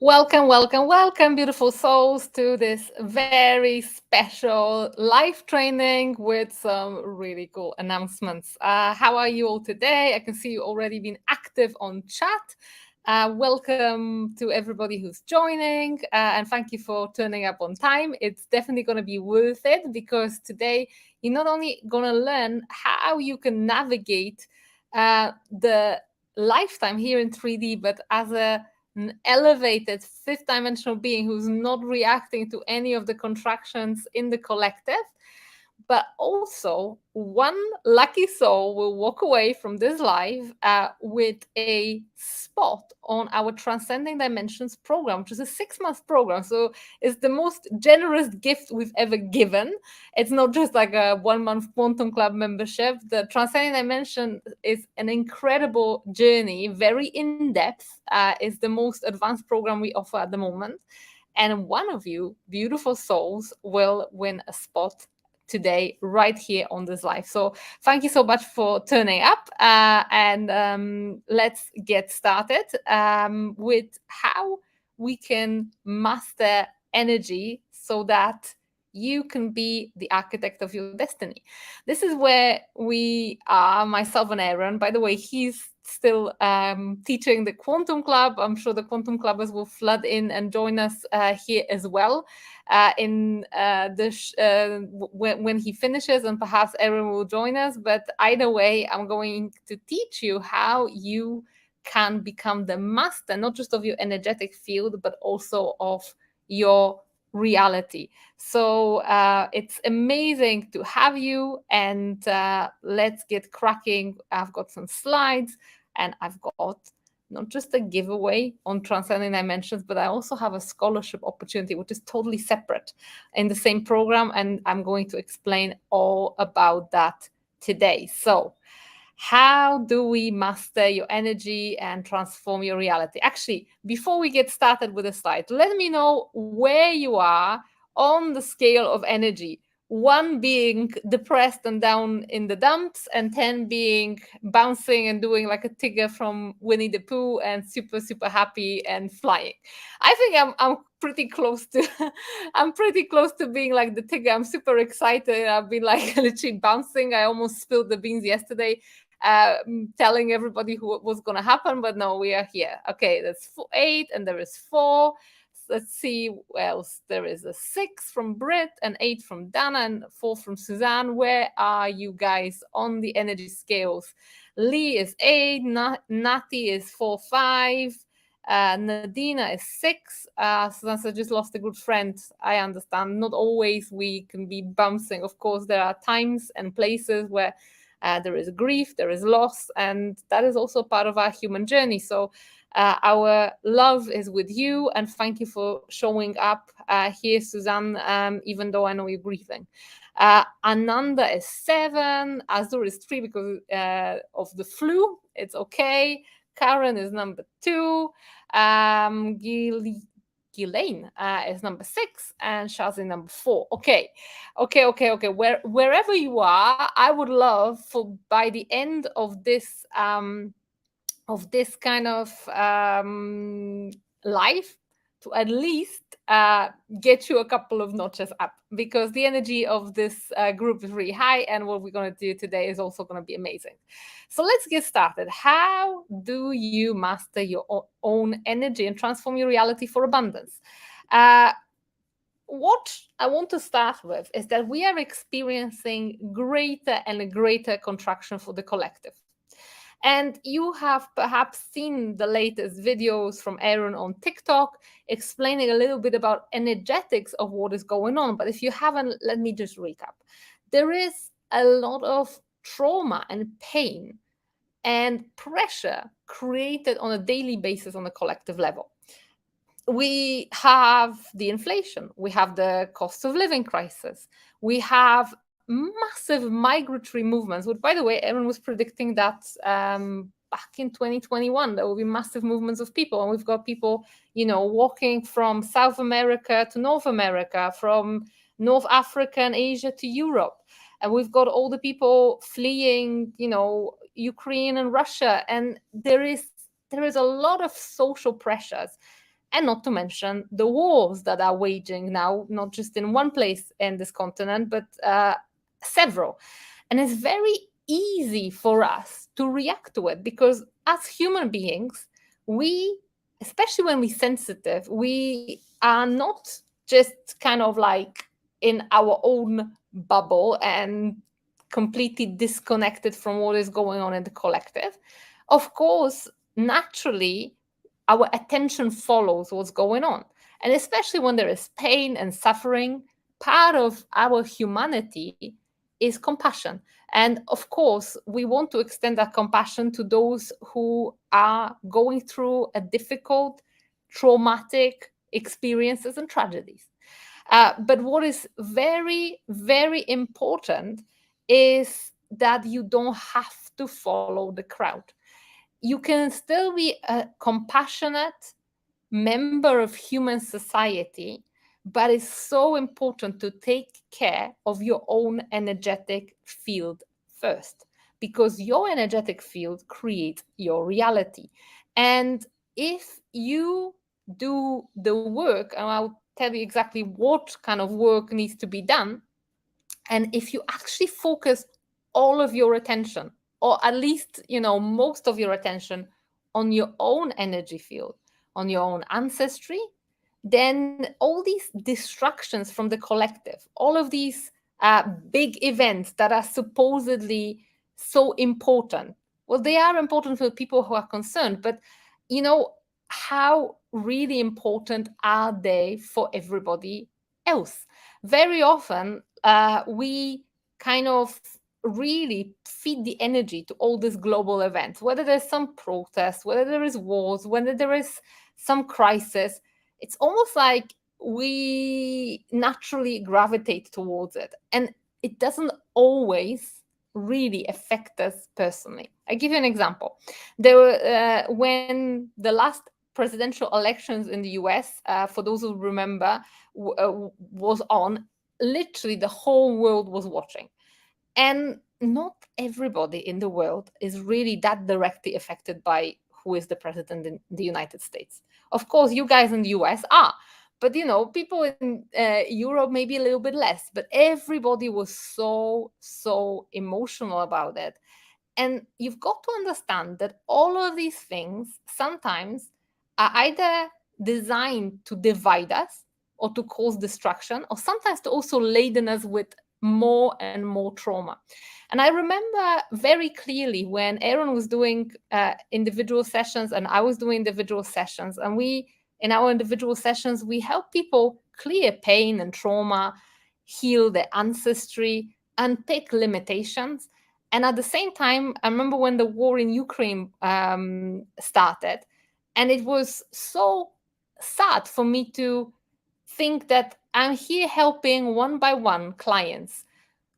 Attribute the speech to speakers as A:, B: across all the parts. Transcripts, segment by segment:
A: Welcome, welcome, welcome, beautiful souls, to this very special live training with some really cool announcements. How are you all today? I can see you already been active on chat. Welcome to everybody who's joining, and thank you for turning up on time. It's definitely going to be worth it because today you're not only going to learn how you can navigate the lifetime here in 3D, but as an elevated fifth dimensional being who's not reacting to any of the contractions in the collective. But also, one lucky soul will walk away from this live with a spot on our Transcending Dimensions program, which is a 6-month program. So it's the most generous gift we've ever given. It's not just like a 1-month Quantum Club membership. The Transcending Dimension is an incredible journey, very in depth. It's the most advanced program we offer at the moment. And one of you, beautiful souls, will win a spot today right here on this live. So thank you so much for turning up, and let's get started with how we can master energy so that you can be the architect of your destiny. This is where we are, myself and Aaron. By the way, he's still teaching the Quantum Club. I'm sure the Quantum Clubbers will flood in and join us here as well when he finishes, and perhaps Aaron will join us. But either way, I'm going to teach you how you can become the master, not just of your energetic field, but also of your reality. So it's amazing to have you, and let's get cracking. I've got some slides, and I've got not just a giveaway on Transcending Dimensions, but I also have a scholarship opportunity, which is totally separate in the same program. And I'm going to explain all about that today. So, how do we master your energy and transform your reality? Actually, before we get started with the slide, let me know where you are on the scale of energy. 1 being depressed and down in the dumps, and 10 being bouncing and doing like a Tigger from Winnie the Pooh and super, super happy and flying. I think I'm pretty close to I'm pretty close to being like the Tigger. I'm super excited. I've been like literally bouncing. I almost spilled the beans yesterday, telling everybody who was going to happen, but no, we are here. Okay, that's 8, and there is 4. Let's see what else. There is a 6 from Brit, and 8 from Dana, and 4 from Suzanne. Where are you guys on the energy scales? Lee is 8, Nati is 4, 5. Nadina is 6. Suzanne said, just lost a good friend. I understand. Not always we can be bouncing. Of course, there are times and places where there is grief, there is loss, and that is also part of our human journey. So our love is with you, and thank you for showing up here, Suzanne, even though I know you're grieving. Ananda is 7. Azur is 3 because of the flu. It's okay. Karen is number 2. Ghislaine is number 6, and Shazi number 4. Okay. Wherever you are, I would love for by the end of this kind of life to at least get you a couple of notches up, because the energy of this group is really high, and what we're going to do today is also going to be amazing. So let's get started. How do you master your own energy and transform your reality for abundance? What I want to start with is that we are experiencing greater and greater contraction for the collective. And you have perhaps seen the latest videos from Aaron on TikTok explaining a little bit about energetics of what is going on. But if you haven't, let me just recap. There is a lot of trauma and pain and pressure created on a daily basis on a collective level. We have the inflation, we have the cost of living crisis, we have massive migratory movements, which, by the way, everyone was predicting that back in 2021 there will be massive movements of people, and we've got people walking from South America to North America, from North Africa and Asia to Europe, and we've got all the people fleeing Ukraine and Russia, and there is a lot of social pressures. and not to mention the wars that are waging now, not just in one place in this continent, but several. And it's very easy for us to react to it because as human beings, we, especially when we're sensitive, we are not just kind of like in our own bubble and completely disconnected from what is going on in the collective. Of course, naturally, our attention follows what's going on. And especially when there is pain and suffering, part of our humanity is compassion. And of course, we want to extend that compassion to those who are going through a difficult, traumatic experiences and tragedies. But what is very, very important is that you don't have to follow the crowd. You can still be a compassionate member of human society, but it's so important to take care of your own energetic field first, because your energetic field creates your reality. And if you do the work, and I'll tell you exactly what kind of work needs to be done, and if you actually focus all of your attention, or at least, most of your attention on your own energy field, on your own ancestry, then all these distractions from the collective, all of these big events that are supposedly so important, well, they are important for people who are concerned, but how really important are they for everybody else? Very often, we kind of really feed the energy to all these global events, whether there's some protest, whether there is wars, whether there is some crisis. It's almost like we naturally gravitate towards it. And it doesn't always really affect us personally. I give you an example. There were when the last presidential elections in the US, for those who remember, was on, literally the whole world was watching. And not everybody in the world is really that directly affected by who is the president in the United States. Of course, you guys in the US are, but people in Europe maybe a little bit less. But everybody was so emotional about it. And you've got to understand that all of these things sometimes are either designed to divide us or to cause destruction, or sometimes to also laden us with more and more trauma. And I remember very clearly when Aaron was doing individual sessions and I was doing individual sessions, and in our individual sessions, we help people clear pain and trauma, heal their ancestry, unpick limitations. And at the same time, I remember when the war in Ukraine started, and it was so sad for me to think that I'm here helping one by one clients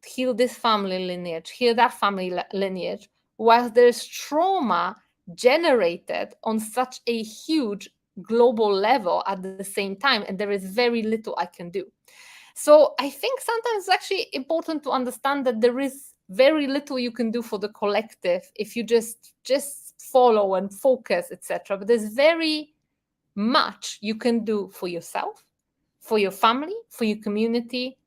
A: heal this family lineage, heal that family lineage, while there's trauma generated on such a huge global level at the same time, and there is very little I can do. So I think sometimes it's actually important to understand that there is very little you can do for the collective if you just follow and focus, etc. But there's very much you can do for yourself, for your family, for your community,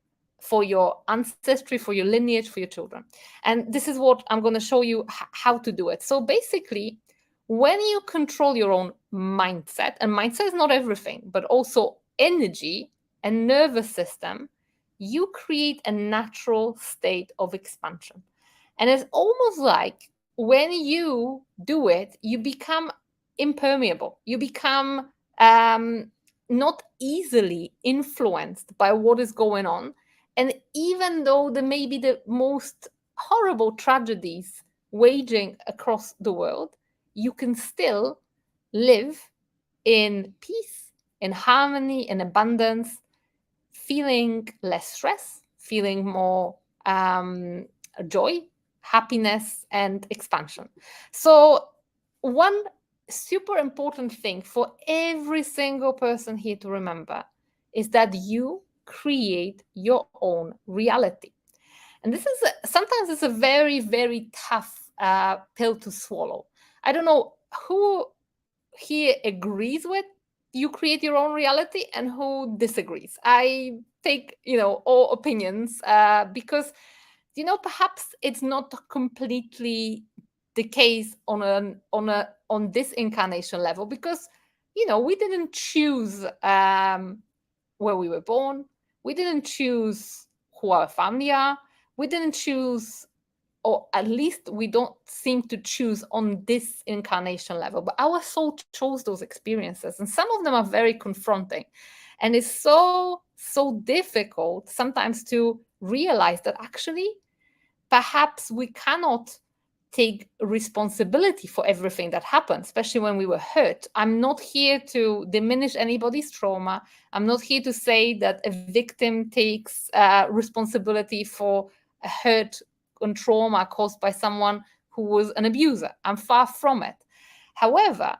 A: for your ancestry, for your lineage, for your children. And this is what I'm going to show you how to do it. So basically, when you control your own mindset, and mindset is not everything, but also energy and nervous system, you create a natural state of expansion. And it's almost like when you do it, you become impermeable. You become not easily influenced by what is going on. And even though there may be the most horrible tragedies waging across the world, you can still live in peace, in harmony, in abundance, feeling less stress, feeling more joy, happiness, and expansion. So, one super important thing for every single person here to remember is that you create your own reality. And this is sometimes it's a very, very tough pill to swallow. I don't know who here agrees with you create your own reality and who disagrees. I take, all opinions, because, perhaps it's not completely the case on this incarnation level, because, we didn't choose where we were born. We didn't choose who our family are. We didn't choose, or at least we don't seem to choose on this incarnation level, but our soul chose those experiences, and some of them are very confronting, and it's so difficult sometimes to realize that actually perhaps we cannot take responsibility for everything that happened, especially when we were hurt. I'm not here to diminish anybody's trauma. I'm not here to say that a victim takes responsibility for a hurt and trauma caused by someone who was an abuser. I'm far from it. However,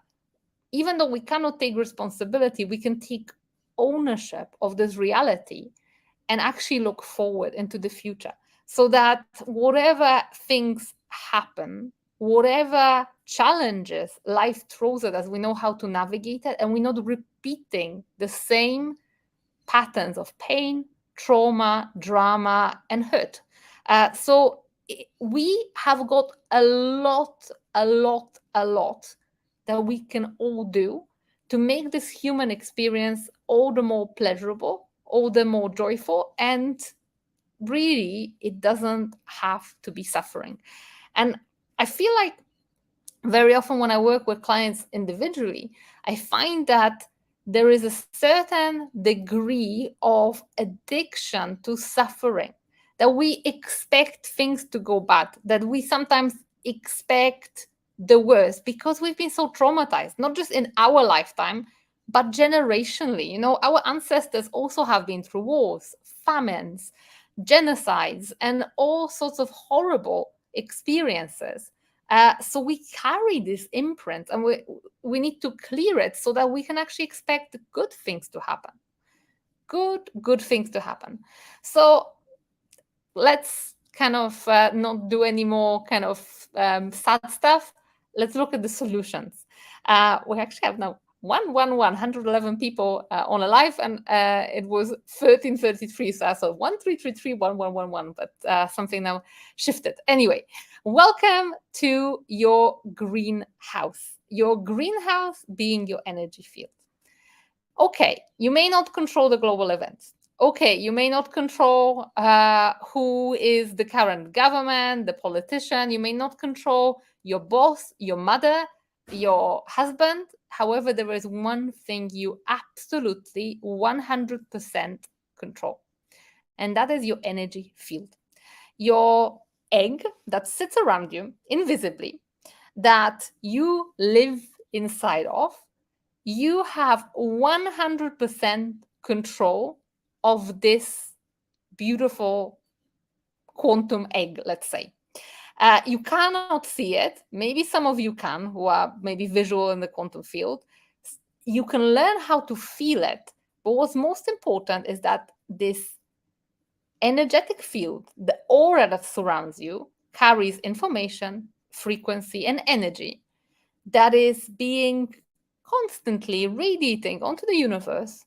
A: even though we cannot take responsibility, we can take ownership of this reality and actually look forward into the future, so that whatever things happen, whatever challenges life throws at us, we know how to navigate it, and we're not repeating the same patterns of pain, trauma, drama, and hurt. So we have got a lot that we can all do to make this human experience all the more pleasurable, all the more joyful, and really, it doesn't have to be suffering. And I feel like very often when I work with clients individually, I find that there is a certain degree of addiction to suffering, that we expect things to go bad, that we sometimes expect the worst because we've been so traumatized, not just in our lifetime, but generationally. Our ancestors also have been through wars, famines, genocides, and all sorts of horrible experiences. So we carry this imprint, and we need to clear it so that we can actually expect good things to happen. Good things to happen. So let's kind of not do any more kind of sad stuff. Let's look at the solutions. We actually have now 111 people on a live, and it was 1333. So I saw 1333 but something now shifted. Anyway, welcome to your greenhouse. Your greenhouse being your energy field. Okay, you may not control the global events. Okay, you may not control who is the current government, the politician. You may not control your boss, your mother, your husband. However, there is one thing you absolutely 100% control, and that is your energy field. Your egg that sits around you invisibly, that you live inside of, you have 100% control of this beautiful quantum egg, let's say. You cannot see it. Maybe some of you can, who are maybe visual in the quantum field. You can learn how to feel it. But what's most important is that this energetic field, the aura that surrounds you, carries information, frequency, and energy that is being constantly radiating onto the universe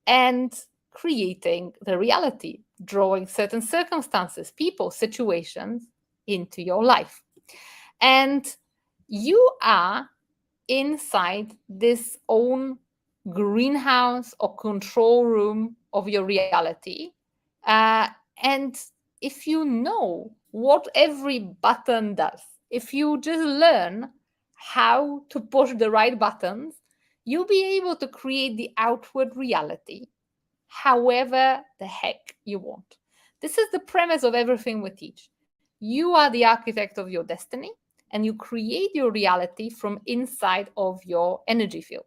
A: and creating the reality, drawing certain circumstances, people, situations into your life. And you are inside this own greenhouse or control room of your reality. And if you know what every button does, if you just learn how to push the right buttons, you'll be able to create the outward reality however the heck you want. This is the premise of everything we teach. You are the architect of your destiny, and you create your reality from inside of your energy field.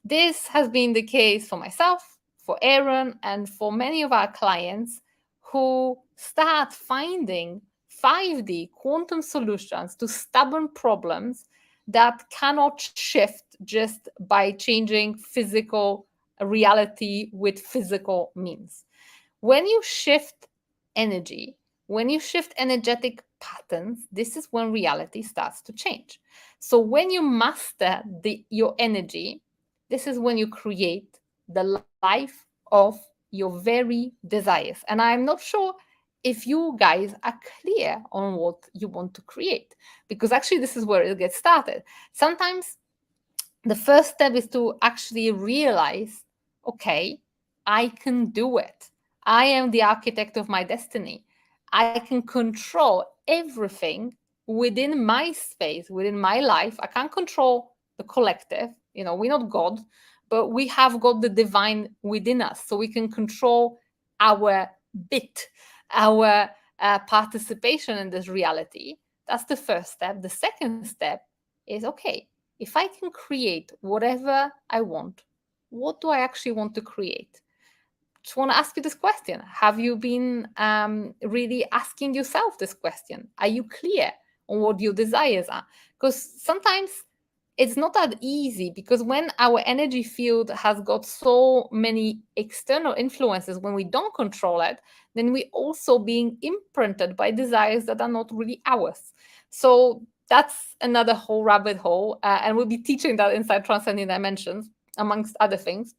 A: This has been the case for myself, for Aaron, and for many of our clients who start finding 5D quantum solutions to stubborn problems that cannot shift just by changing physical reality with physical means. When you shift energy, when you shift energetic patterns, this is when reality starts to change. So when you master your energy, this is when you create the life of your very desires. And I'm not sure if you guys are clear on what you want to create, because actually, this is where it gets started. Sometimes the first step is to actually realize, okay, I can do it. I am the architect of my destiny. I can control everything within my space, within my life. I can't control the collective. We're not God, but we have got the divine within us. So we can control our bit, our participation in this reality. That's the first step. The second step is, okay, if I can create whatever I want, what do I actually want to create? Just want to ask you this question. Have you been really asking yourself this question? Are you clear on what your desires are? Because sometimes it's not that easy, because when our energy field has got so many external influences, when we don't control it, then we're also being imprinted by desires that are not really ours. So that's another whole rabbit hole. And we'll be teaching that inside Transcending Dimensions, amongst other things.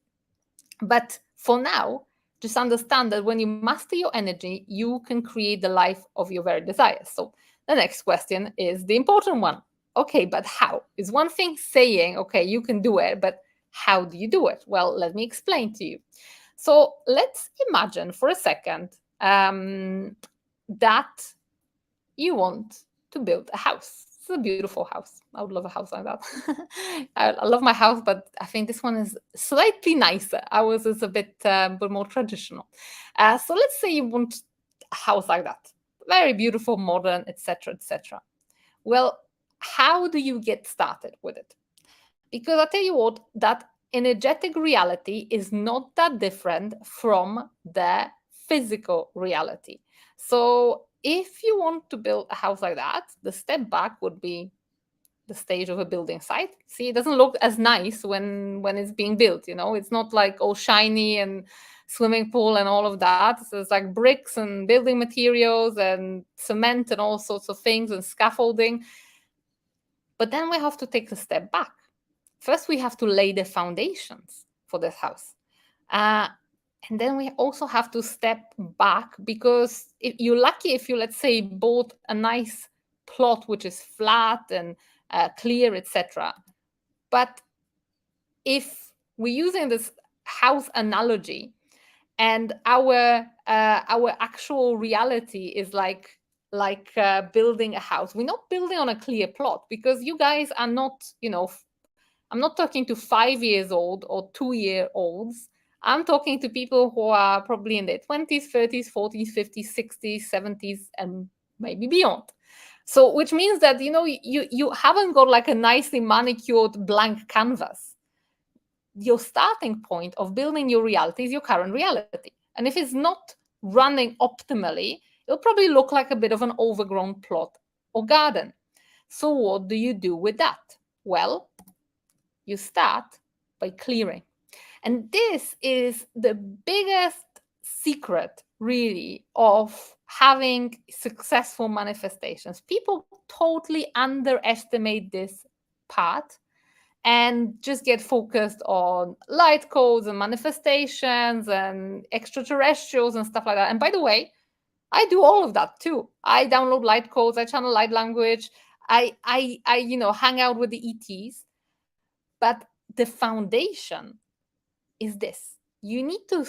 A: But for now, just understand that when you master your energy, you can create the life of your very desires. So the next question is the important one. Okay, but how? Is one thing saying, okay, you can do it, but how do you do it? Well, let me explain to you. So let's imagine for a second that you want to build a house. It's a beautiful house. I would love a house like that. I love my house, but I think this one is slightly nicer. Ours is a bit more traditional. So let's say you want a house like that, very beautiful, modern, etc., etc. Well, how do you get started with it? Because I tell you what, that energetic reality is not that different from the physical reality. So if you want to build a house like that, the step back would be the stage of a building site. See, it doesn't look as nice when it's being built. It's not like all shiny and swimming pool and all of that. So it's like bricks and building materials and cement and all sorts of things and scaffolding. But then we have to take a step back. First, we have to lay the foundations for this house. And then we also have to step back, because if you're lucky if you, let's say, bought a nice plot which is flat and clear, etc. But if we're using this house analogy, and our actual reality is like building a house, we're not building on a clear plot, because you guys are not, I'm not talking to 5 years old or 2-year-olds. I'm talking to people who are probably in their 20s, 30s, 40s, 50s, 60s, 70s, and maybe beyond. So, which means that, you haven't got like a nicely manicured blank canvas. Your starting point of building your reality is your current reality. And if it's not running optimally, it'll probably look like a bit of an overgrown plot or garden. So, what do you do with that? Well, you start by clearing. And this is the biggest secret, really, of having successful manifestations. People totally underestimate this part and just get focused on light codes and manifestations and extraterrestrials and stuff like that. And by the way, I do all of that too. I download light codes, I channel light language, I hang out with the ETs. But the foundation is this. You need to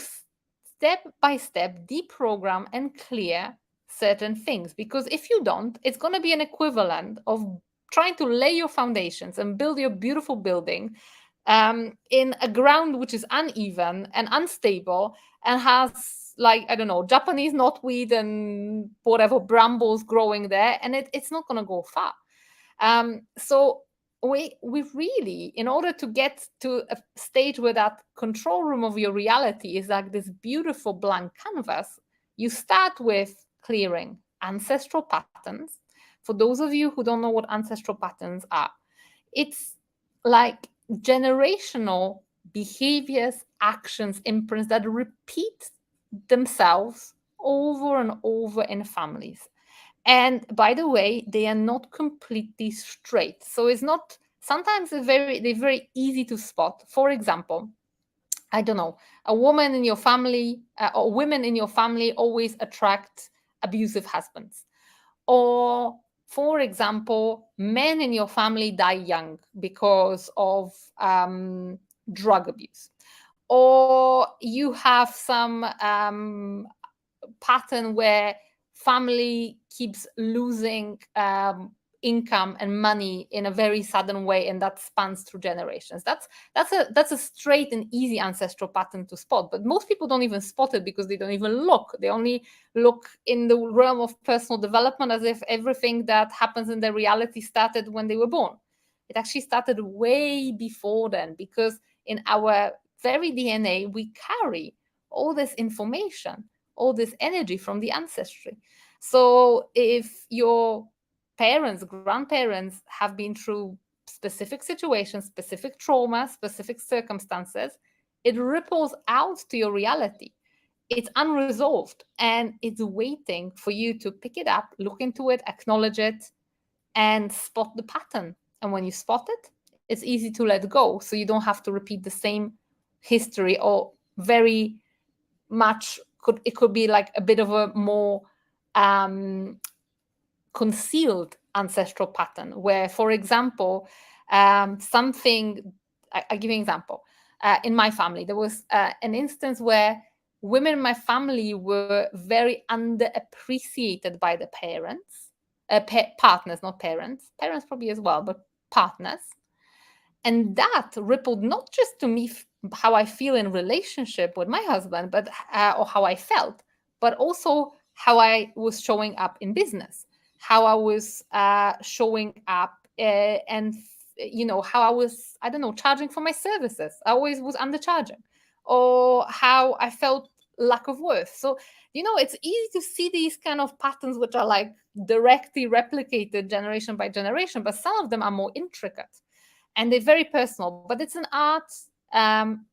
A: step by step deprogram and clear certain things, because if you don't, it's going to be an equivalent of trying to lay your foundations and build your beautiful building in a ground which is uneven and unstable and has, like, I don't know, Japanese knotweed and whatever brambles growing there, and it's not going to go far. So we really, in order to get to a stage where that control room of your reality is like this beautiful blank canvas, you start with clearing ancestral patterns. For those of you who don't know what ancestral patterns are, it's like generational behaviors, actions, imprints that repeat themselves over and over in families. And by the way, they are not completely straight. So it's not sometimes they're very easy to spot. For example, I don't know, a woman in your family or women in your family always attract abusive husbands. Or, for example, men in your family die young because of drug abuse. Or you have some pattern where family keeps losing income and money in a very sudden way, and that spans through generations. That's a straight and easy ancestral pattern to spot, but most people don't even spot it because they don't even look. They only look in the realm of personal development as if everything that happens in their reality started when they were born. It actually started way before then, because in our very DNA we carry all this information, all this energy from the ancestry. So if your parents, grandparents have been through specific situations, specific trauma, specific circumstances, it ripples out to your reality. It's unresolved and it's waiting for you to pick it up, look into it, acknowledge it, and spot the pattern. And when you spot it, it's easy to let go. So you don't have to repeat the same history, or very much it could be like a bit of a more concealed ancestral pattern where, for example, something I give you an example. In my family there was an instance where women in my family were very underappreciated by the parents, partners, not parents probably as well, but partners. And that rippled not just to me, how I feel in relationship with my husband, but or how I felt, but also how I was showing up in business, how I was showing up, and how I was, I don't know, charging for my services. I always was undercharging, or how I felt lack of worth. So it's easy to see these kind of patterns which are like directly replicated generation by generation, but some of them are more intricate and they're very personal. But it's an art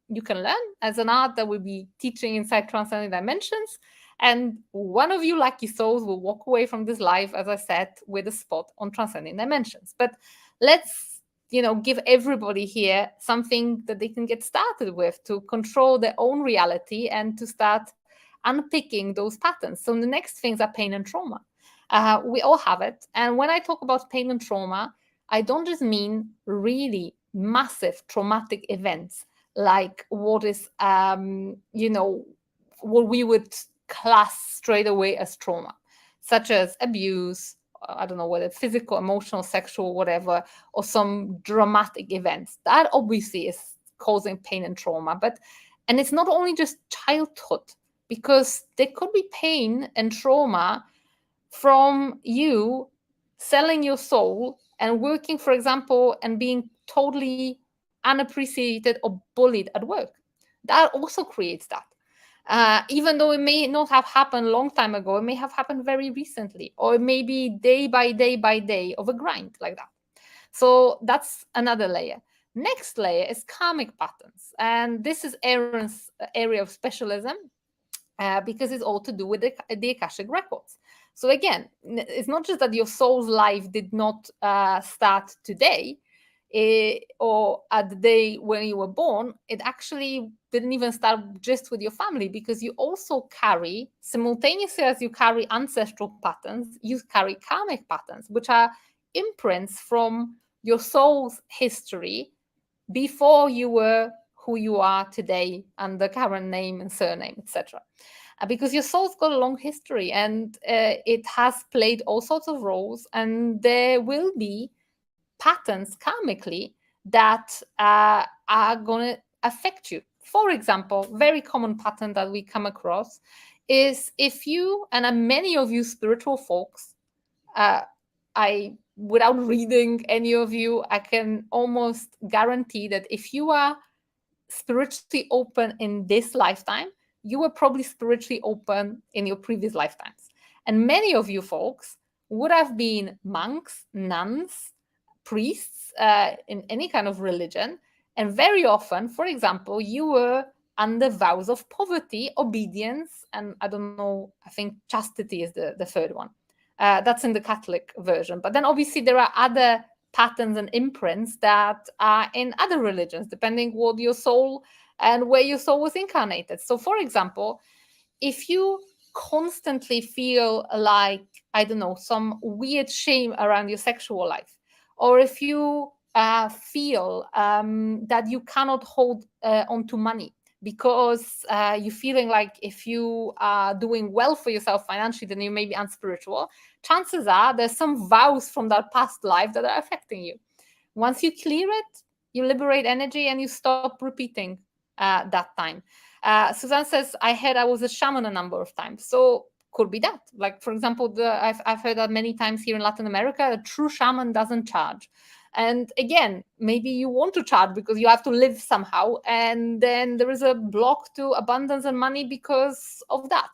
A: you can learn, as an art that we'll be teaching inside Transcending Dimensions. And one of you lucky souls will walk away from this life, as I said, with a spot on Transcending Dimensions. But let's give everybody here something that they can get started with to control their own reality and to start unpicking those patterns. So the next things are pain and trauma. We all have it. And when I talk about pain and trauma, I don't just mean really massive traumatic events like what is, what we would class straight away as trauma, such as abuse, I don't know, whether physical, emotional, sexual, whatever, or some dramatic events. That obviously is causing pain and trauma. And it's not only just childhood, because there could be pain and trauma from you selling your soul and working, for example, and being totally unappreciated or bullied at work. That also creates that. Even though it may not have happened a long time ago, it may have happened very recently, or it may be day by day of a grind like that. So that's another layer. Next layer is karmic patterns. And this is Aaron's area of specialism, because it's all to do with the Akashic records. So again, it's not just that your soul's life did not start today, or at the day when you were born. It actually didn't even start just with your family, because you also carry, simultaneously as you carry ancestral patterns, you carry karmic patterns, which are imprints from your soul's history before you were who you are today and the current name and surname, etc. Because your soul's got a long history, and it has played all sorts of roles, and there will be patterns karmically that are going to affect you. For example, very common pattern that we come across is, if you, and many of you spiritual folks, without reading any of you, I can almost guarantee that if you are spiritually open in this lifetime, you were probably spiritually open in your previous lifetimes. And many of you folks would have been monks, nuns, priests, in any kind of religion. And very often, for example, you were under vows of poverty, obedience, and I don't know, I think chastity is the third one. That's in the Catholic version. But then obviously there are other patterns and imprints that are in other religions, depending what your soul and where your soul was incarnated. So, for example, if you constantly feel like, I don't know, some weird shame around your sexual life, or if you feel that you cannot hold onto money because you're feeling like if you are doing well for yourself financially, then you may be unspiritual, chances are there's some vows from that past life that are affecting you. Once you clear it, you liberate energy and you stop repeating that time. Suzanne says, I heard I was a shaman a number of times. So could be that. Like, for example, I've heard that many times here in Latin America, a true shaman doesn't charge. And again, maybe you want to charge because you have to live somehow. And then there is a block to abundance and money because of that.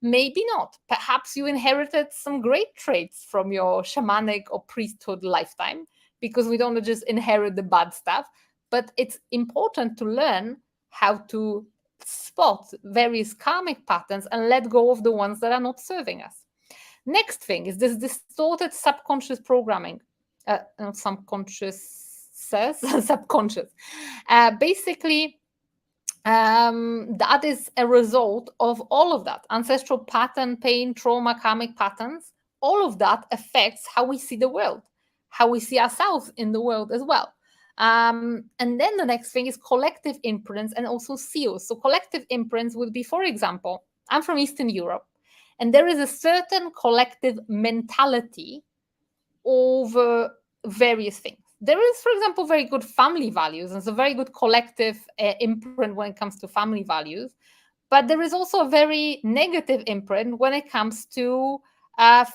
A: Maybe not. Perhaps you inherited some great traits from your shamanic or priesthood lifetime, because we don't just inherit the bad stuff. But it's important to learn how to spot various karmic patterns and let go of the ones that are not serving us. Next thing is this distorted subconscious programming. Not subconscious, subconscious. Basically, that is a result of all of that ancestral pattern, pain, trauma, karmic patterns. All of that affects how we see the world, how we see ourselves in the world as well. And then the next thing is collective imprints and also seals. So collective imprints would be, for example, I'm from Eastern Europe, and there is a certain collective mentality over various things. There is, for example, very good family values, and it's a very good collective imprint when it comes to family values. But there is also a very negative imprint when it comes to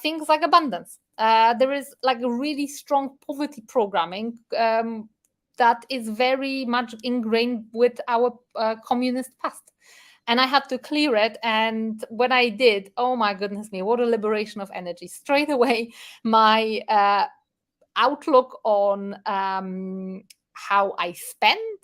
A: things like abundance. There is like a really strong poverty programming that is very much ingrained with our communist past. And I had to clear it. And when I did, oh my goodness me, what a liberation of energy. Straight away, my outlook on how I spend,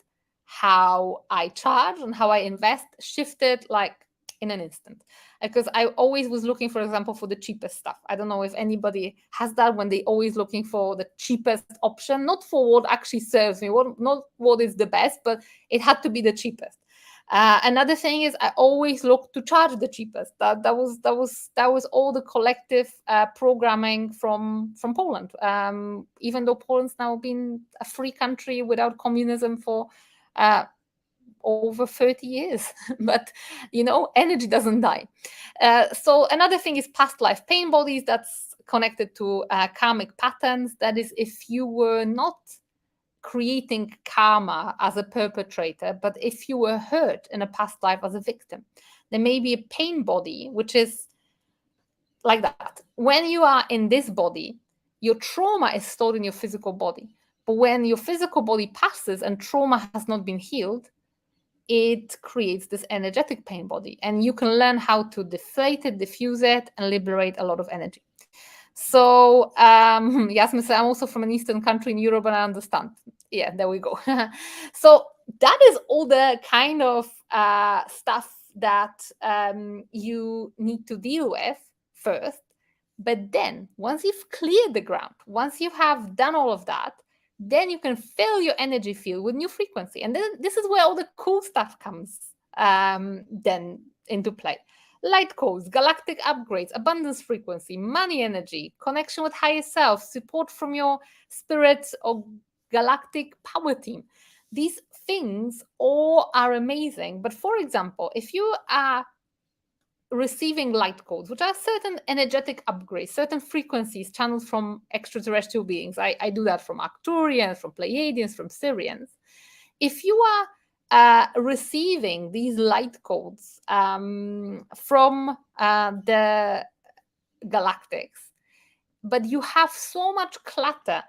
A: how I charge, and how I invest shifted like in an instant. Because I always was looking, for example, for the cheapest stuff. I don't know if anybody has that, when they always looking for the cheapest option, not for what actually serves me, not what is the best, but it had to be the cheapest. Another thing is I always look to charge the cheapest. That was all the collective programming from Poland. Even though Poland's now been a free country without communism for over 30 years, but energy doesn't die. So another thing is past life pain bodies. That's connected to karmic patterns. That is, if you were not creating karma as a perpetrator, but if you were hurt in a past life as a victim, there may be a pain body, which is like that. When you are in this body, your trauma is stored in your physical body. But when your physical body passes and trauma has not been healed, it creates this energetic pain body. And you can learn how to deflate it, diffuse it, and liberate a lot of energy. So Yasmin said, I'm also from an Eastern country in Europe, and I understand. Yeah, there we go. So that is all the kind of stuff that you need to deal with first. But then once you've cleared the ground, once you have done all of that, then you can fill your energy field with new frequency. And then this is where all the cool stuff comes then into play. Light codes, galactic upgrades, abundance frequency, money energy, connection with higher self, support from your spirit or galactic power team. These things all are amazing. But for example, if you are receiving light codes, which are certain energetic upgrades, certain frequencies channeled from extraterrestrial beings, I do that from Arcturians, from Pleiadians, from Syrians. If you are receiving these light codes from the galactics, but you have so much clutter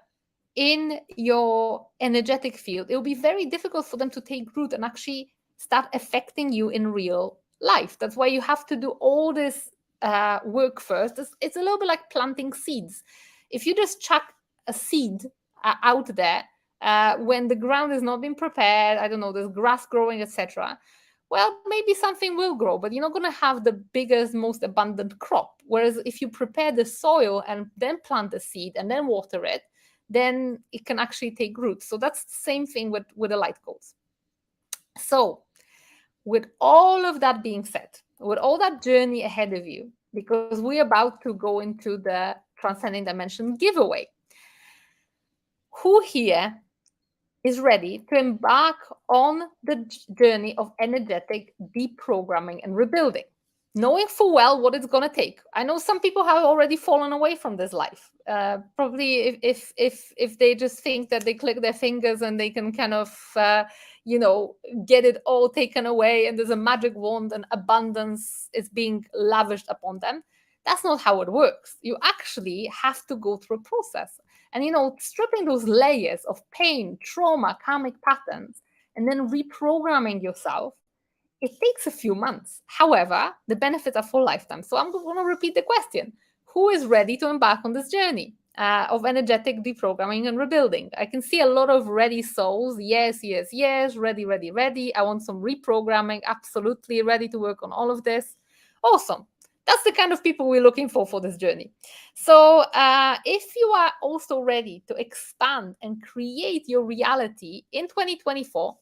A: in your energetic field, it will be very difficult for them to take root and actually start affecting you in real life. That's why you have to do all this work first. It's a little bit like planting seeds. If you just chuck a seed out there, when the ground has not been prepared, I don't know, there's grass growing, etc., well, maybe something will grow, but you're not going to have the biggest, most abundant crop. Whereas if you prepare the soil and then plant the seed and then water it, then it can actually take root. So that's the same thing with the light codes. So with all of that being said, with all that journey ahead of you, because we're about to go into the Transcending Dimension giveaway, who here is ready to embark on the journey of energetic deprogramming and rebuilding, knowing full well what it's going to take? I know some people have already fallen away from this life. Probably if they just think that they click their fingers and they can kind of get it all taken away and there's a magic wand and abundance is being lavished upon them. That's not how it works. You actually have to go through a process. And, stripping those layers of pain, trauma, karmic patterns, and then reprogramming yourself, it takes a few months. However, the benefits are for lifetime. So I'm going to repeat the question. Who is ready to embark on this journey of energetic deprogramming and rebuilding? I can see a lot of ready souls. Yes, yes, yes. Ready, ready, ready. I want some reprogramming. Absolutely ready to work on all of this. Awesome. That's the kind of people we're looking for this journey. So if you are also ready to expand and create your reality in 2024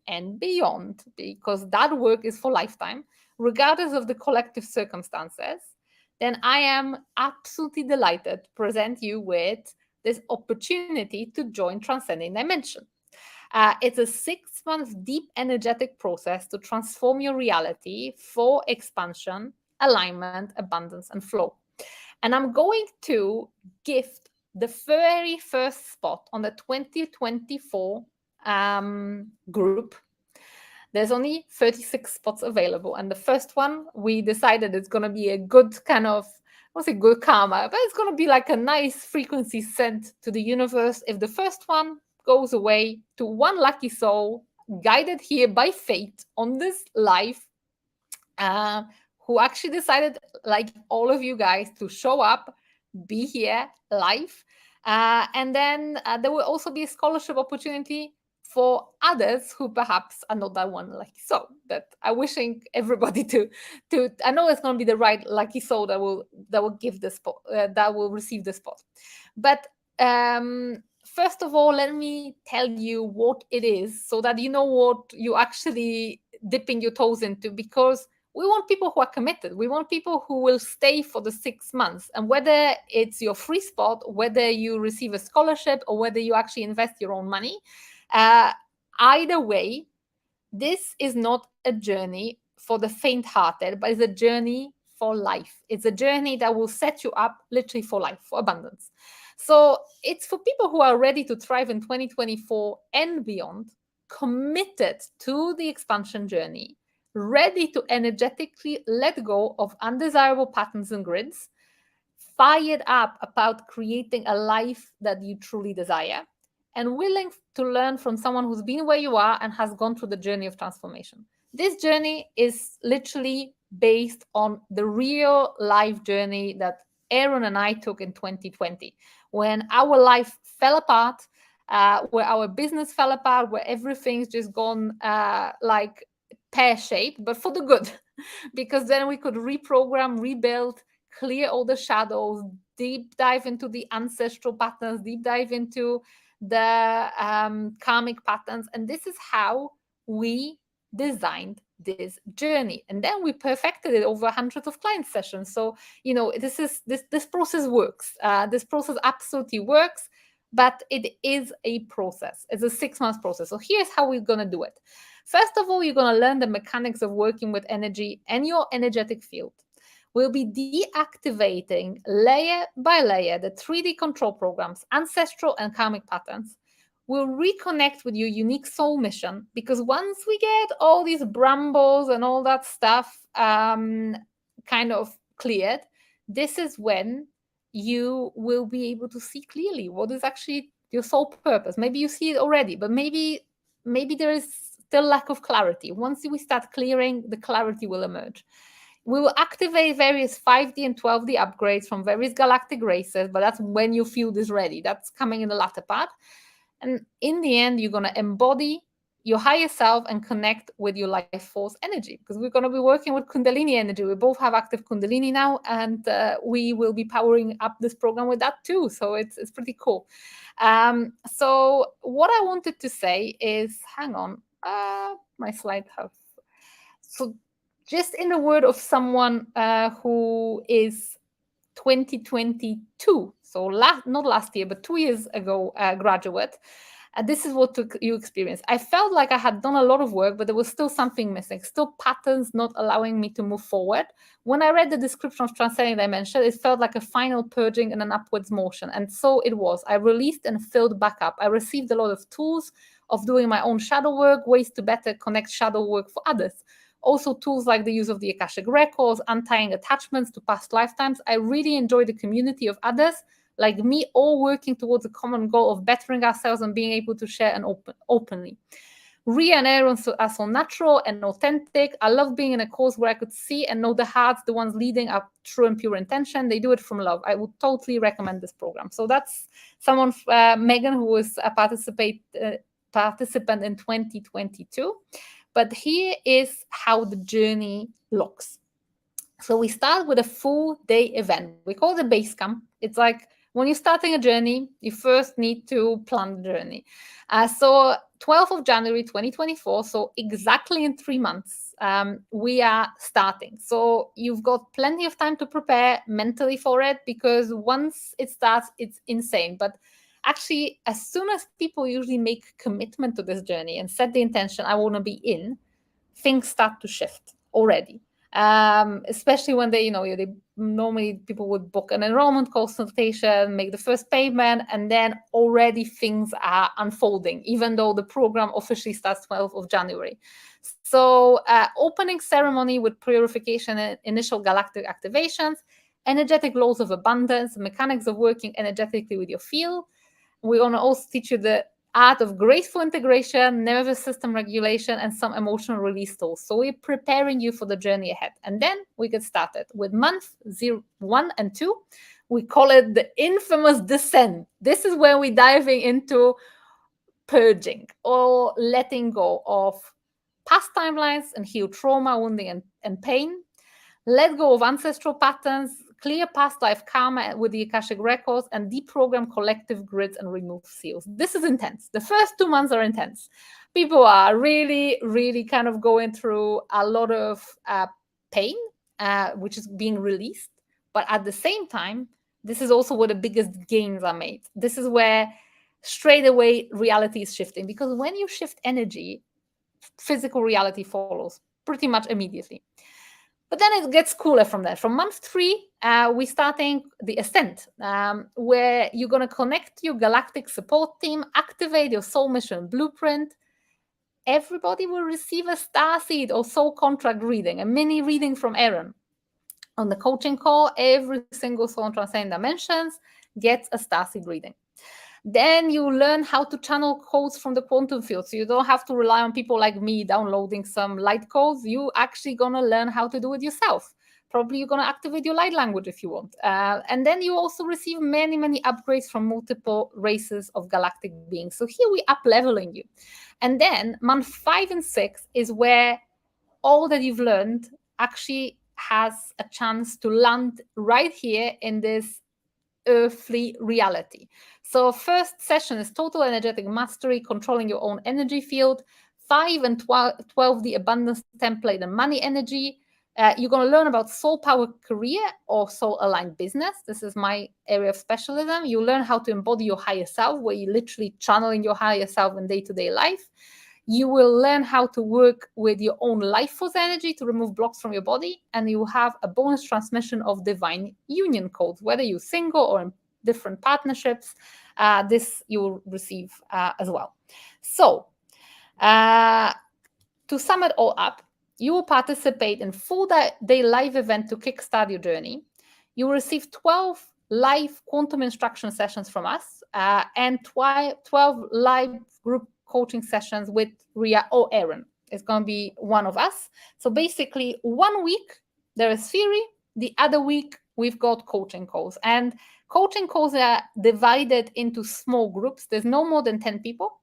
A: and beyond, because that work is for lifetime, regardless of the collective circumstances, then I am absolutely delighted to present you with this opportunity to join Transcending Dimension. It's a 6-month deep energetic process to transform your reality for expansion, alignment, abundance, and flow. And I'm going to gift the very first spot on the 2024 group. There's only 36 spots available. And the first one, we decided it's going to be a good kind of, I won't say good karma, but it's going to be like a nice frequency sent to the universe. If the first one goes away to one lucky soul, guided here by fate on this life, who actually decided, like all of you guys, to show up, be here live. And then there will also be a scholarship opportunity for others who perhaps are not that one lucky soul. That I'm wishing everybody to I know it's going to be the right lucky soul that will give the spot, that will receive the spot. But first of all, let me tell you what it is, so that you know what you actually dipping your toes into, because we want people who are committed. We want people who will stay for the 6 months. And whether it's your free spot, whether you receive a scholarship, or whether you actually invest your own money, either way, this is not a journey for the faint-hearted, but it's a journey for life. It's a journey that will set you up literally for life, for abundance. So it's for people who are ready to thrive in 2024 and beyond, committed to the expansion journey, ready to energetically let go of undesirable patterns and grids, fired up about creating a life that you truly desire, and willing to learn from someone who's been where you are and has gone through the journey of transformation. This journey is literally based on the real life journey that Aaron and I took in 2020, when our life fell apart, where our business fell apart, where everything's just gone like pear-shaped, but for the good, because then we could reprogram, rebuild, clear all the shadows, deep dive into the ancestral patterns, deep dive into the karmic patterns. And this is how we designed this journey. And then we perfected it over hundreds of client sessions. So, this process works. This process absolutely works, but it is a process. It's a 6-month process. So here's how we're going to do it. First of all, you're going to learn the mechanics of working with energy and your energetic field. We'll be deactivating layer by layer the 3D control programs, ancestral and karmic patterns. We'll reconnect with your unique soul mission, because once we get all these brambles and all that stuff kind of cleared, this is when you will be able to see clearly what is actually your soul purpose. Maybe you see it already, but maybe there is still lack of clarity. Once we start clearing, the clarity will emerge. We will activate various 5D and 12D upgrades from various galactic races, but that's when your field is ready. That's coming in the latter part. And in the end, you're going to embody your higher self and connect with your life force energy, because we're going to be working with Kundalini energy. We both have active Kundalini now, and we will be powering up this program with that too. So it's pretty cool. So what I wanted to say is, hang on, my slide have. So just in the word of someone who is 2022, so not last year, but 2 years ago, graduate. This is what you experienced. I felt like I had done a lot of work, but there was still something missing, still patterns not allowing me to move forward. When I read the description of Transcending Dimensions, it felt like a final purging and an upwards motion. And so it was. I released and filled back up. I received a lot of tools of doing my own shadow work, ways to better connect shadow work for others. Also tools like the use of the Akashic Records, untying attachments to past lifetimes. I really enjoy the community of others like me, all working towards a common goal of bettering ourselves and being able to share and openly. Ria and Aaron are so natural and authentic. I love being in a course where I could see and know the hearts, the ones leading up true and pure intention. They do it from love. I would totally recommend this program. So that's someone, Megan, who was a participant in 2022. But here is how the journey looks. So we start with a full day event. We call it a base camp. It's like when you're starting a journey, you first need to plan the journey. So 12th of January 2024, so exactly in 3 months, we are starting. So you've got plenty of time to prepare mentally for it, because once it starts, it's insane. But actually, as soon as people usually make commitment to this journey and set the intention, I want to be in, things start to shift already. Especially when they normally people would book an enrollment consultation, make the first payment, and then already things are unfolding, even though the program officially starts 12th of January. So opening ceremony with purification and initial galactic activations, energetic laws of abundance, mechanics of working energetically with your field. We're going to also teach you the art of graceful integration, nervous system regulation, and some emotional release tools. So we're preparing you for the journey ahead. And then we get started with month 1 and 2. We call it the infamous descent. This is where we're diving into purging or letting go of past timelines and heal trauma, wounding, and pain. Let go of ancestral patterns, clear past life karma with the Akashic Records, and deprogram collective grids and remove seals. This is intense. The first 2 months are intense. People are really, really kind of going through a lot of pain, which is being released. But at the same time, this is also where the biggest gains are made. This is where straight away reality is shifting, because when you shift energy, physical reality follows pretty much immediately. But then it gets cooler from there. From month 3, we're starting the ascent, where you're going to connect your galactic support team, activate your soul mission blueprint. Everybody will receive a starseed or soul contract reading, a mini reading from Aaron. On the coaching call, every single soul in Transcending Dimensions gets a starseed reading. Then you learn how to channel codes from the quantum field. So you don't have to rely on people like me downloading some light codes. You actually going to learn how to do it yourself. Probably you're going to activate your light language if you want. And then you also receive many, many upgrades from multiple races of galactic beings. So here we up leveling you. And then month 5 and 6 is where all that you've learned actually has a chance to land right here in this earthly reality. So first session is total energetic mastery, controlling your own energy field. 5 and 12, the abundance template and money energy. You're going to learn about soul power career or soul aligned business. This is my area of specialism. You learn how to embody your higher self, where you're literally channeling your higher self in day-to-day life. You will learn how to work with your own life force energy to remove blocks from your body. And you have a bonus transmission of divine union codes, whether you're single or in different partnerships. This you will receive as well. So to sum it all up, you will participate in full day live event to kickstart your journey. You will receive 12 live quantum instruction sessions from us and 12 live group coaching sessions with Ria or Aaron. It's going to be one of us. So basically 1 week there is theory. The other week we've got coaching calls. And coaching calls are divided into small groups. There's no more than 10 people.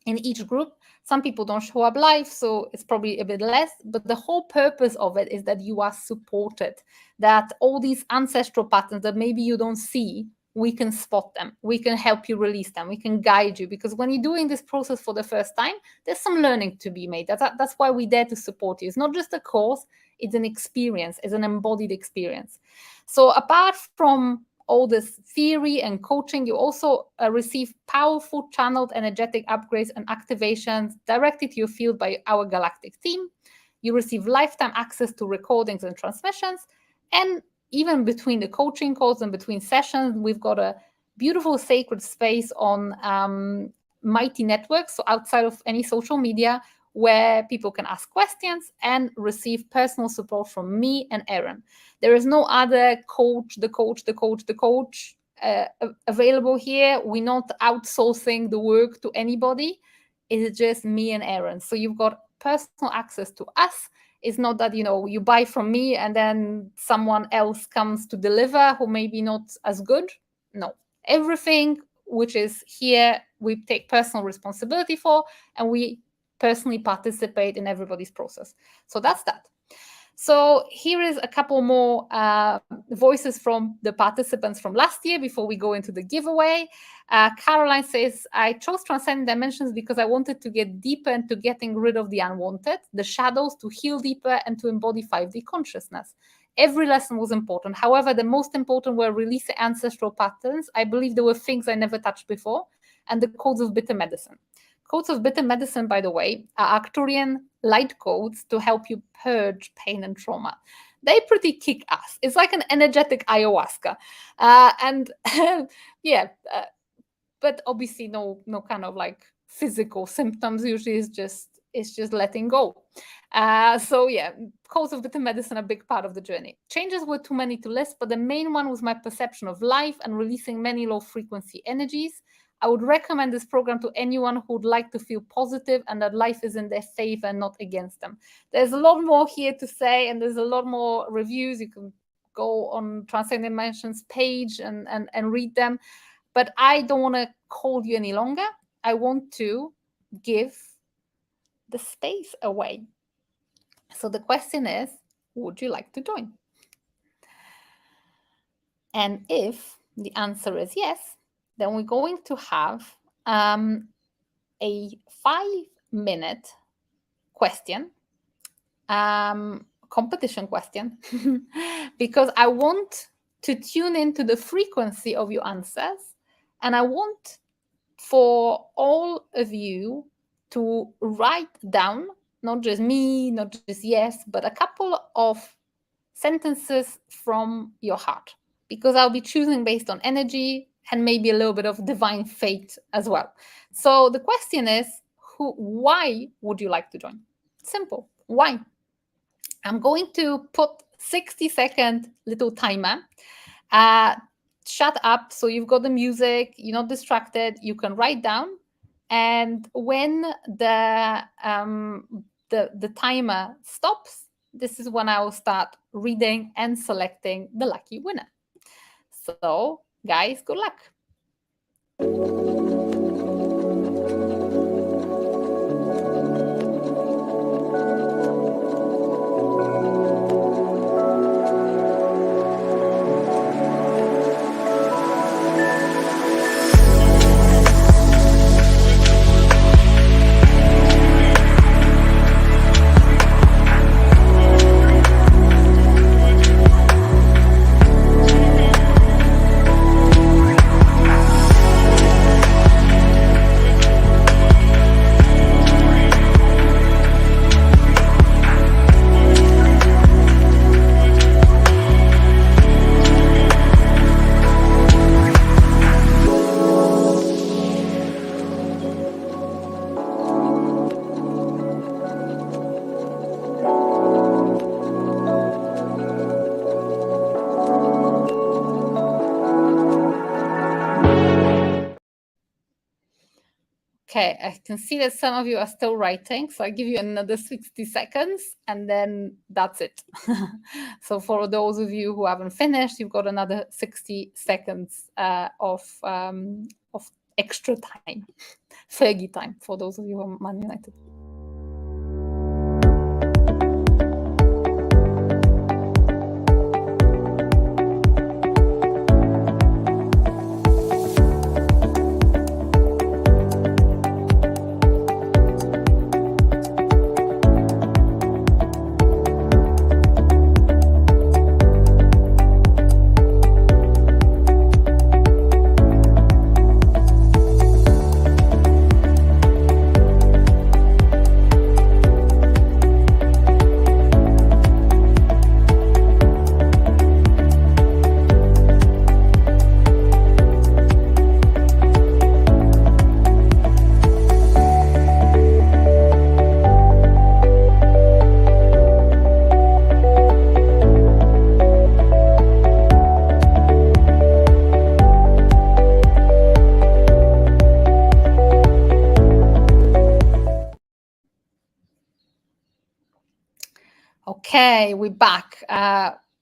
A: in each group. Some people don't show up live, so it's probably a bit less, but the whole purpose of it is that you are supported, that all these ancestral patterns that maybe you don't see, we can spot them, we can help you release them, we can guide you, because when you're doing this process for the first time, there's some learning to be made. That's why we're there to support you. It's not just a course, it's an experience, it's an embodied experience. So apart from all this theory and coaching, you also receive powerful channeled energetic upgrades and activations directly to your field by our galactic team. You receive lifetime access to recordings and transmissions. And even between the coaching calls and between sessions, we've got a beautiful sacred space on Mighty Networks, so outside of any social media, where people can ask questions and receive personal support from me and Erin. There is no other coach available here. We're not outsourcing the work to anybody. It's just me and Erin. So you've got personal access to us. It's not that, you buy from me and then someone else comes to deliver who may be not as good. No, everything which is here, we take personal responsibility for, and we personally participate in everybody's process. So that's that. So here is a couple more voices from the participants from last year before we go into the giveaway. Caroline says, I chose Transcending Dimensions because I wanted to get deeper into getting rid of the unwanted, the shadows, to heal deeper and to embody 5D consciousness. Every lesson was important. However, the most important were releasing ancestral patterns. I believe there were things I never touched before, and the codes of bitter medicine. Codes of bitter medicine, by the way, are Arcturian light codes to help you purge pain and trauma. They pretty kick ass. It's like an energetic ayahuasca. But obviously no kind of like physical symptoms. Usually it's just letting go. Codes of bitter medicine are a big part of the journey. Changes were too many to list, but the main one was my perception of life and releasing many low frequency energies. I would recommend this program to anyone who would like to feel positive and that life is in their favor and not against them. There's a lot more here to say, and there's a lot more reviews. You can go on Transcending Dimensions page and read them. But I don't want to hold you any longer. I want to give the space away. So the question is, would you like to join? And if the answer is yes, then we're going to have a 5-minute question, competition question, because I want to tune into the frequency of your answers, and I want for all of you to write down, not just me, not just yes, but a couple of sentences from your heart, because I'll be choosing based on energy and maybe a little bit of divine fate as well. So the question is, why would you like to join? Simple. Why? I'm going to put 60-second little timer. Shut up. So you've got the music, you're not distracted, you can write down. And when the timer stops, this is when I will start reading and selecting the lucky winner. So, guys, good luck. Okay, I can see that some of you are still writing, so I'll give you another 60 seconds and then that's it. So for those of you who haven't finished, you've got another 60 seconds of extra time. Fergie time for those of you who are Man United. Okay, we're back.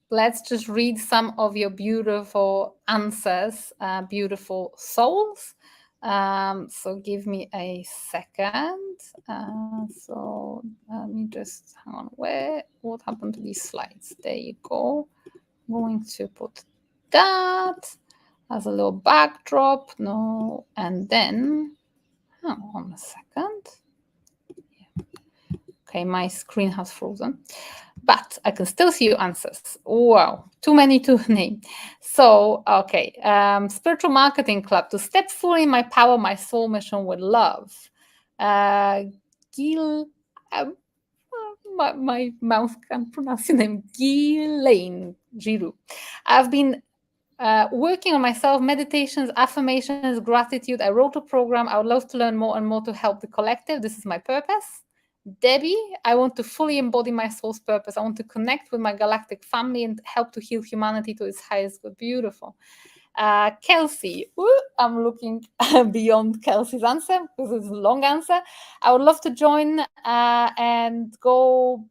A: Let's just read some of your beautiful answers, beautiful souls. So give me a second. So let me just hang on. What happened to these slides? There you go. I'm going to put that as a little backdrop. No, and then hang on a second. Okay, my screen has frozen, but I can still see your answers. Wow, too many to name. So, okay, Spiritual Marketing Club, to step fully in my power, my soul mission with love. Gil, my mouth can't pronounce your name. Ghislaine Giroux. I've been working on myself, meditations, affirmations, gratitude. I wrote a program. I would love to learn more and more to help the collective. This is my purpose. Debbie, I want to fully embody my soul's purpose. I want to connect with my galactic family and help to heal humanity to its highest good. Beautiful. Kelsey, I'm looking beyond Kelsey's answer because it's a long answer. I would love to join and go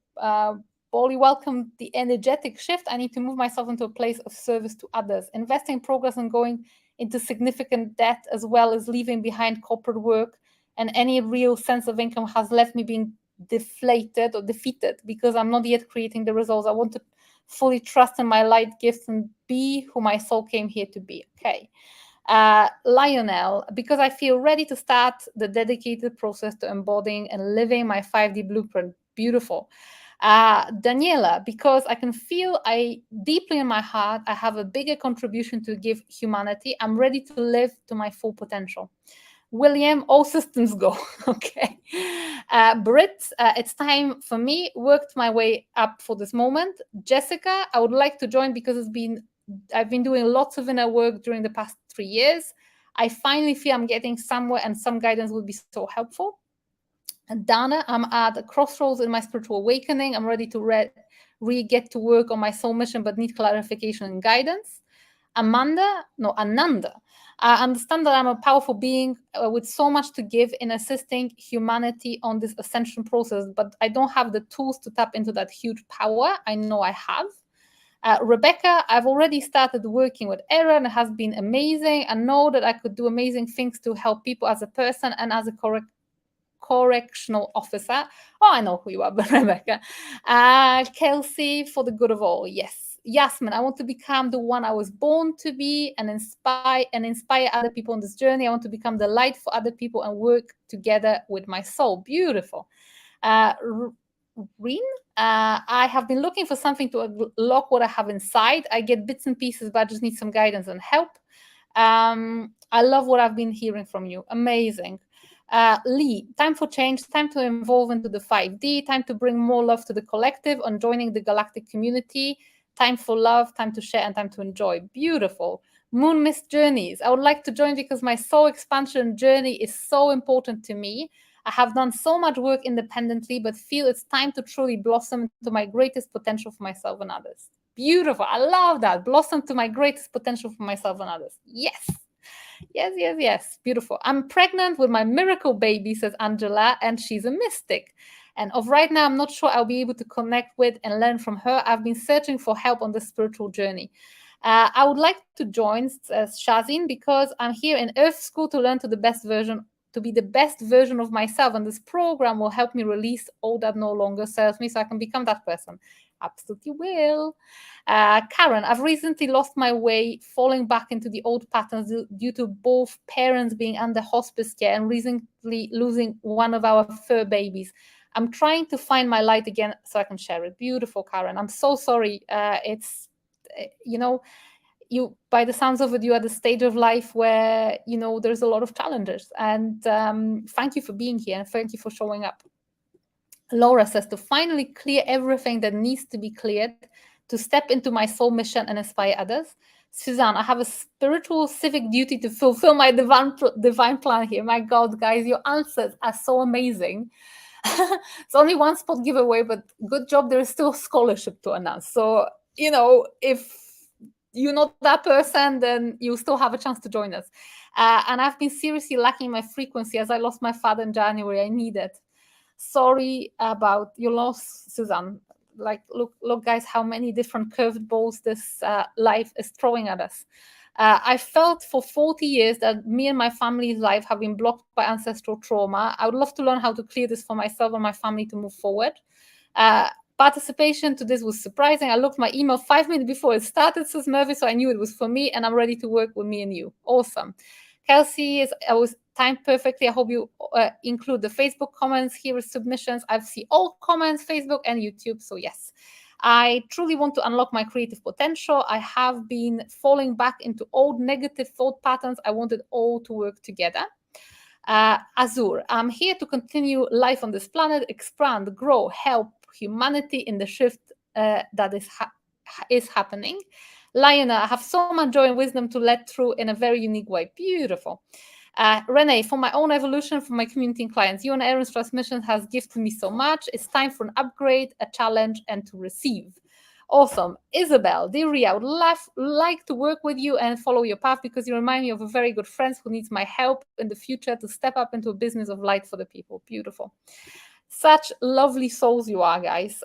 A: boldly welcome the energetic shift. I need to move myself into a place of service to others, investing in progress and going into significant debt, as well as leaving behind corporate work. And any real sense of income has left me being deflated or defeated because I'm not yet creating the results. I want to fully trust in my light gifts and be who my soul came here to be. Okay. Lionel, because I feel ready to start the dedicated process to embodying and living my 5D blueprint. Beautiful. Daniela, because I can feel deeply in my heart, I have a bigger contribution to give humanity. I'm ready to live to my full potential. William, all systems go. Okay. Britt, it's time for me. Worked my way up for this moment. Jessica, I would like to join because I've been doing lots of inner work during the past 3 years. I finally feel I'm getting somewhere and some guidance would be so helpful. And Dana, I'm at a crossroads in my spiritual awakening. I'm ready to get to work on my soul mission, but need clarification and guidance. Ananda. I understand that I'm a powerful being with so much to give in assisting humanity on this ascension process, but I don't have the tools to tap into that huge power. I know I have. Rebecca, I've already started working with Aaron. It has been amazing. I know that I could do amazing things to help people as a person and as a correctional officer. Oh, I know who you are, but Rebecca. Kelsey, for the good of all. Yes. Yasmin, I want to become the one I was born to be and inspire other people on this journey. I want to become the light for other people and work together with my soul. Beautiful. Reen, I have been looking for something to unlock what I have inside. I get bits and pieces, but I just need some guidance and help. I love what I've been hearing from you. Amazing. Lee, time for change, time to evolve into the 5D, time to bring more love to the collective on joining the galactic community, time for love, time to share, and time to enjoy. Beautiful. Moon Mist Journeys. I would like to join because my soul expansion journey is so important to me. I have done so much work independently, but feel it's time to truly blossom into my greatest potential for myself and others. Beautiful. I love that. Blossom to my greatest potential for myself and others. Yes. Yes. Beautiful. I'm pregnant with my miracle baby, says Angela, and she's a mystic. And of right now, I'm not sure I'll be able to connect with and learn from her. I've been searching for help on the spiritual journey. I would like to join, says Shazin, because I'm here in Earth School to learn to to be the best version of myself. And this program will help me release all that no longer serves me so I can become that person. Absolutely will. Karen, I've recently lost my way, falling back into the old patterns due to both parents being under hospice care and recently losing one of our fur babies. I'm trying to find my light again so I can share it. Beautiful, Karen. I'm so sorry. It's, you know, you, by the sounds of it, you are at the stage of life where, you know, there's a lot of challenges. And thank you for being here and thank you for showing up. Laura says, to finally clear everything that needs to be cleared, to step into my soul mission and inspire others. Suzanne, I have a spiritual civic duty to fulfill my divine plan here. My God, guys, your answers are so amazing. It's only one spot giveaway, but good job. There is still scholarship to announce. So, you know, if you're not that person, then you still have a chance to join us. And I've been seriously lacking my frequency as I lost my father in January. I need it. Sorry about your loss, Suzanne. Like, look, guys, how many different curved balls this life is throwing at us. I felt for 40 years that me and my family's life have been blocked by ancestral trauma. I would love to learn how to clear this for myself and my family to move forward. Participation to this was surprising. I looked my email 5 minutes before it started, says Murphy, so I knew it was for me, and I'm ready to work with me and you. Awesome. Kelsey, I was timed perfectly. I hope you include the Facebook comments. Here is submissions. I've seen all comments, Facebook and YouTube. So yes, I truly want to unlock my creative potential. I have been falling back into old negative thought patterns. I want it all to work together. Azur, I'm here to continue life on this planet, expand, grow, help humanity in the shift that is happening. Liona, I have so much joy and wisdom to let through in a very unique way. Beautiful. Renee, for my own evolution, for my community and clients, you and Aaron's transmission has gifted me so much. It's time for an upgrade, a challenge, and to receive. Awesome. Isabel, dear Ria, I would like to work with you and follow your path because you remind me of a very good friend who needs my help in the future to step up into a business of light for the people. Beautiful. Such lovely souls you are, guys.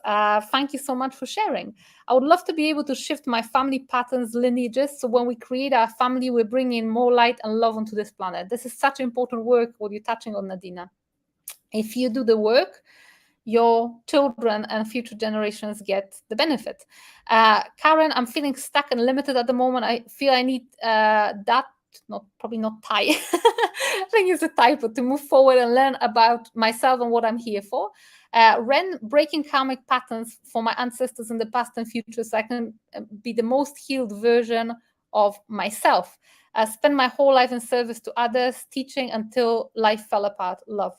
A: Thank you so much for sharing. I would love to be able to shift my family patterns, lineages, so when we create our family, we're bringing more light and love onto this planet. This is such important work, what you're touching on, Nadina. If you do the work, your children and future generations get the benefit. Karen, I'm feeling stuck and limited at the moment. I feel I need probably not tie. I think it's a typo to move forward and learn about myself and what I'm here for. Ren, breaking karmic patterns for my ancestors in the past and future so I can be the most healed version of myself. Spend my whole life in service to others, teaching until life fell apart. Love.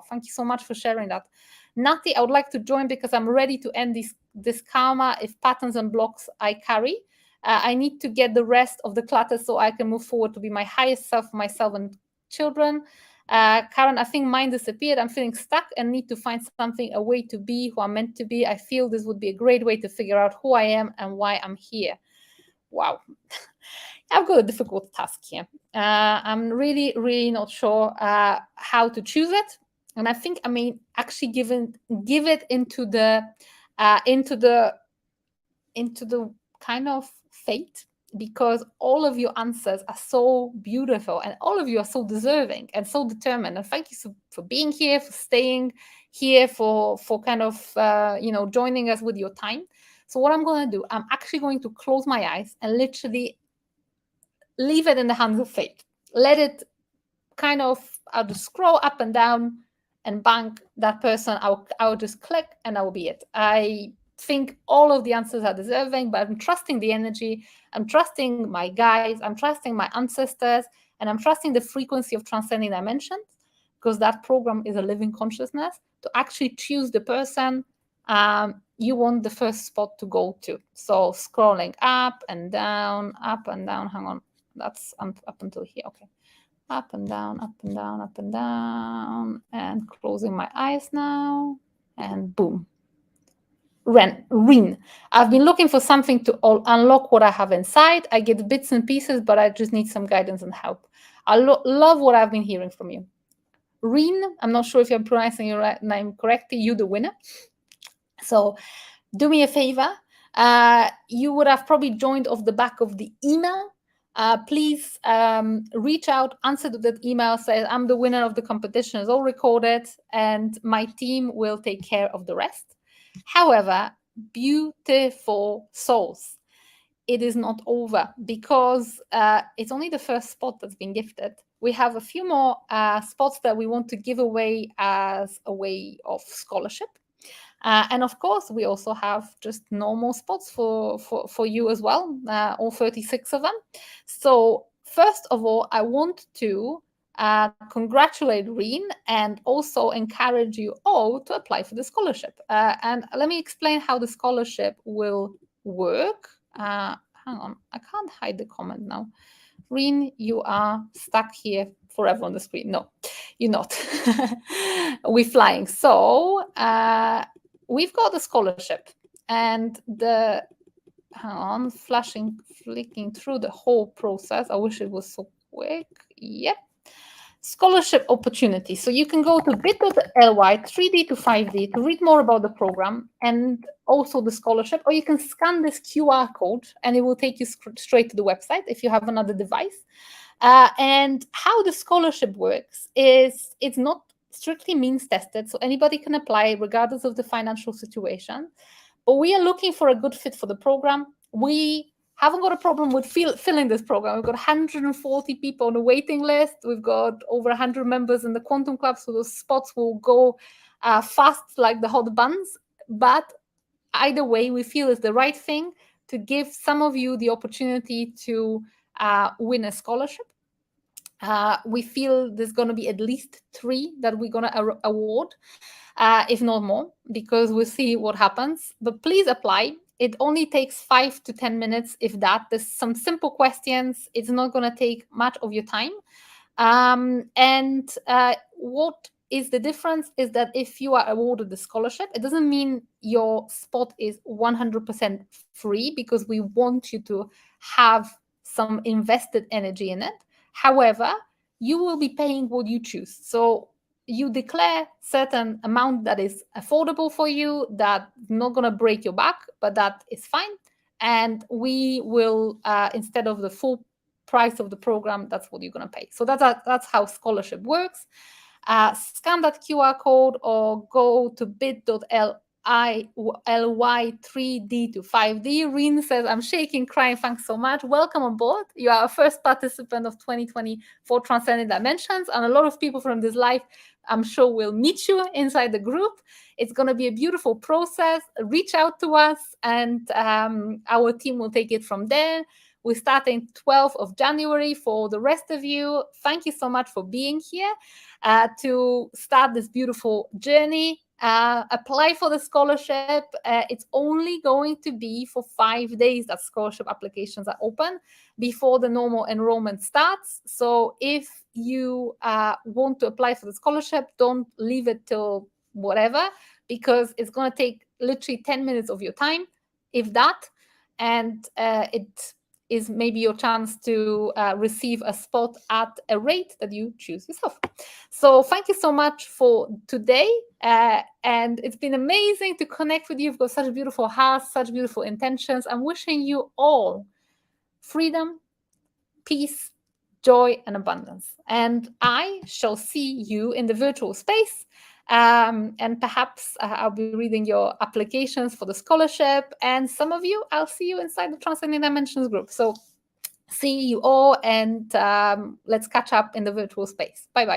A: Thank you so much for sharing that. Nati, I would like to join because I'm ready to end this karma if patterns and blocks I carry. I need to get the rest of the clutter so I can move forward to be my highest self, myself and children. Karen, I think mine disappeared. I'm feeling stuck and need to find something, a way to be who I'm meant to be. I feel this would be a great way to figure out who I am and why I'm here. Wow. I've got a difficult task here. I'm really, really not sure how to choose it. And I think I may actually give it into the kind of fate, because all of your answers are so beautiful and all of you are so deserving and so determined. And thank you for being here, for staying here, for kind of joining us with your time. So what I'm going to do, I'm actually going to close my eyes and literally leave it in the hands of fate. Let it I'll just scroll up and down and bank that person. I'll just click and that will be it. I think all of the answers are deserving, but I'm trusting the energy. I'm trusting my guides. I'm trusting my ancestors, and I'm trusting the frequency of Transcending Dimensions, because that program is a living consciousness, to actually choose the person you want the first spot to go to. So scrolling up and down, up and down. Hang on, that's up until here. Okay. Up and down, up and down, up and down, and closing my eyes now, and boom. Rin. I've been looking for something to unlock what I have inside. I get bits and pieces, but I just need some guidance and help. I love what I've been hearing from you. Rin, I'm not sure if I'm pronouncing your name correctly. You're the winner. So do me a favor. You would have probably joined off the back of the email please reach out, answer to that email, say, I'm the winner of the competition, it's all recorded, and my team will take care of the rest. However, beautiful souls, it is not over, because it's only the first spot that's been gifted. We have a few more spots that we want to give away as a way of scholarship. And of course, we also have just normal spots for you as well, all 36 of them. So first of all, I want to congratulate Reen and also encourage you all to apply for the scholarship. And let me explain how the scholarship will work. Hang on, I can't hide the comment now. Reen, you are stuck here forever on the screen. No, you're not. We're flying. So we've got the scholarship, and the hang on, flicking through the whole process. I wish it was so quick. Yep. Scholarship opportunity. So you can go to bit.ly 3D to 5D to read more about the program and also the scholarship, or you can scan this QR code and it will take you straight to the website if you have another device. And how the scholarship works is it's not strictly means tested, so anybody can apply regardless of the financial situation. But we are looking for a good fit for the program. We haven't got a problem with filling this program. We've got 140 people on the waiting list. We've got over 100 members in the Quantum Club, so those spots will go fast like the hot buns. But either way, we feel it's the right thing to give some of you the opportunity to win a scholarship. We feel there's going to be at least 3 that we're going to award, if not more, because we'll see what happens. But please apply. It only takes 5 to 10 minutes, if that. There's some simple questions. It's not going to take much of your time. And what is the difference is that if you are awarded the scholarship, it doesn't mean your spot is 100% free, because we want you to have some invested energy in it. However, you will be paying what you choose. So you declare certain amount that is affordable for you, that's not going to break your back, but that is fine. And we will, instead of the full price of the program, that's what you're going to pay. So that's how scholarship works. Scan that QR code or go to bit.ly 3D to 5D. Reen says, I'm shaking, crying. Thanks so much. Welcome on board. You are our first participant of 2024 Transcending Dimensions, and a lot of people from this life, I'm sure, will meet you inside the group. It's going to be a beautiful process. Reach out to us, and our team will take it from there. We're starting 12th of January. For the rest of you, thank you so much for being here to start this beautiful journey. Apply for the scholarship. It's only going to be for 5 days that scholarship applications are open before the normal enrollment starts. So if you want to apply for the scholarship, don't leave it till whatever, because it's going to take literally 10 minutes of your time, if that. And it is maybe your chance to receive a spot at a rate that you choose yourself. So thank you so much for today. And it's been amazing to connect with you. You've got such beautiful hearts, such beautiful intentions. I'm wishing you all freedom, peace, joy, and abundance. And I shall see you in the virtual space. And perhaps I'll be reading your applications for the scholarship. And some of you, I'll see you inside the Transcending Dimensions group. So see you all, and let's catch up in the virtual space. Bye-bye.